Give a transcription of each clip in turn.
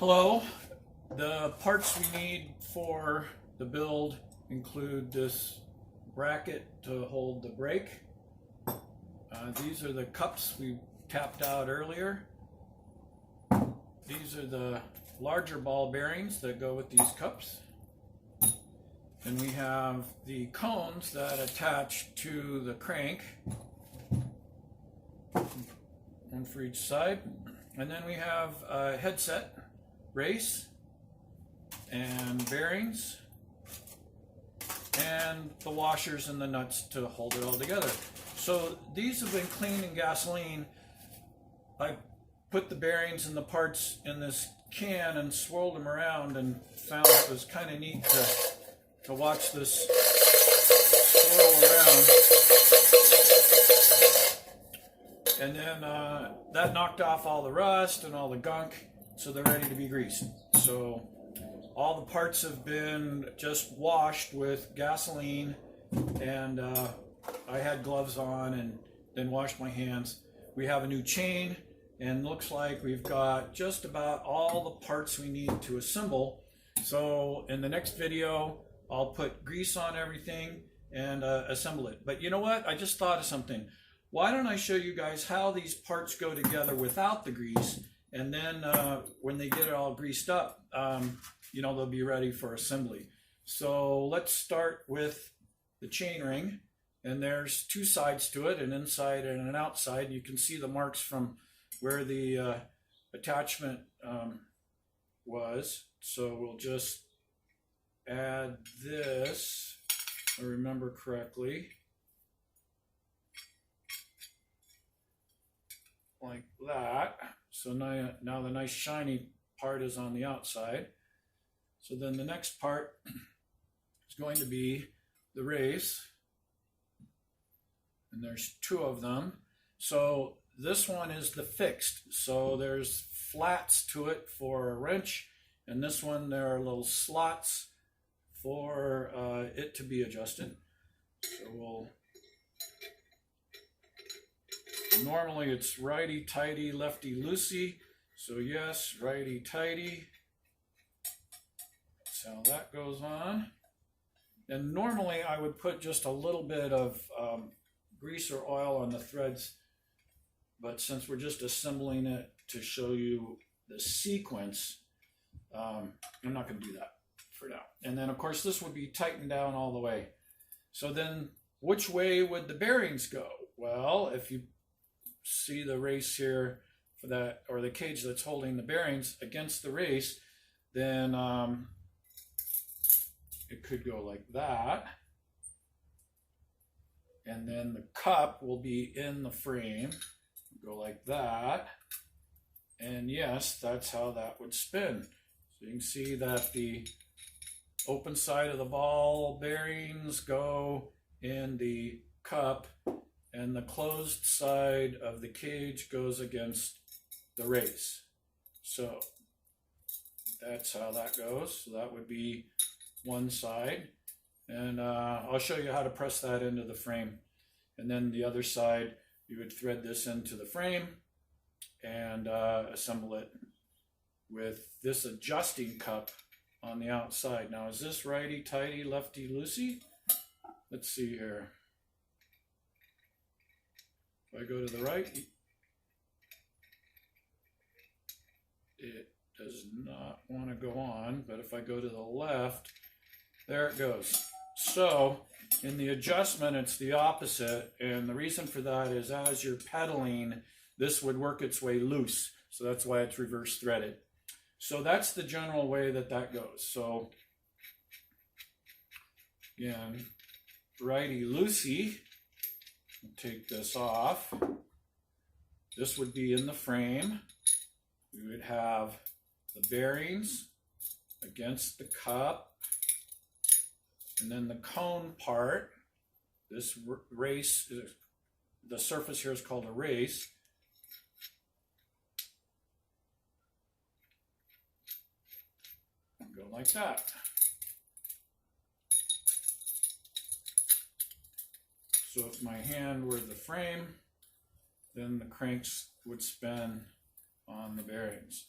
Hello. The parts we need for the build include this bracket to hold the brake. These are the cups we tapped out earlier. These are the larger ball bearings that go with these cups. And we have the cones that attach to the crank, one for each side. And then we have a headset, race, and bearings, and the washers and the nuts to hold it all together. So these have been cleaned in gasoline. I put the bearings and the parts in this can and swirled them around and found it was kind of neat to watch this swirl around. And then that knocked off all the rust and all the gunk, so they're ready to be greased. So all the parts have been just washed with gasoline, and I had gloves on and then washed my hands. We have a new chain, and looks like we've got just about all the parts we need to assemble. So in the next video, I'll put grease on everything and assemble it. But you know what? I just thought of something. Why don't I show you guys how these parts go together without the grease, and then when they get it all greased up, they'll be ready for assembly. So let's start with the chain ring, and there's two sides to it, an inside and an outside. You can see the marks from where the attachment was. So we'll just add this, if I remember correctly, like that. So now the nice shiny part is on the outside. So then the next part is going to be the race, and there's two of them. So this one is the fixed, so there's flats to it for a wrench, and this one there are little slots for it to be adjusted. So normally it's righty-tighty, lefty-loosey. So yes, righty-tighty. That's how that goes on. And normally I would put just a little bit of grease or oil on the threads, but since we're just assembling it to show you the sequence, I'm not going to do that for now. And then of course this would be tightened down all the way. So then which way would the bearings go? Well, if you see the race here for that, or the cage that's holding the bearings against the race, then it could go like that, and then the cup will be in the frame, go like that, and yes, that's how that would spin. So you can see that the open side of the ball bearings go in the cup, and the closed side of the cage goes against the race. So that's how that goes. So that would be one side, and I'll show you how to press that into the frame. And then the other side, you would thread this into the frame and assemble it with this adjusting cup on the outside. Now, is this righty-tighty, lefty-loosey? Let's see here. If I go to the right, it does not want to go on, but if I go to the left, there it goes. So in the adjustment, it's the opposite, and the reason for that is as you're pedaling, this would work its way loose. So that's why it's reverse threaded. So that's the general way that goes. So again, righty-loosey, take this off. This would be in the frame. We would have the bearings against the cup, and then the cone part. This race, the surface here is called a race. Go like that. So if my hand were the frame, then the cranks would spin on the bearings.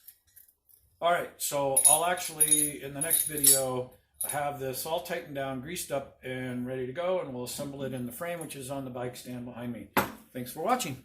All right, so I'll actually, in the next video, have this all tightened down, greased up, and ready to go, and we'll assemble it in the frame, which is on the bike stand behind me. Thanks for watching.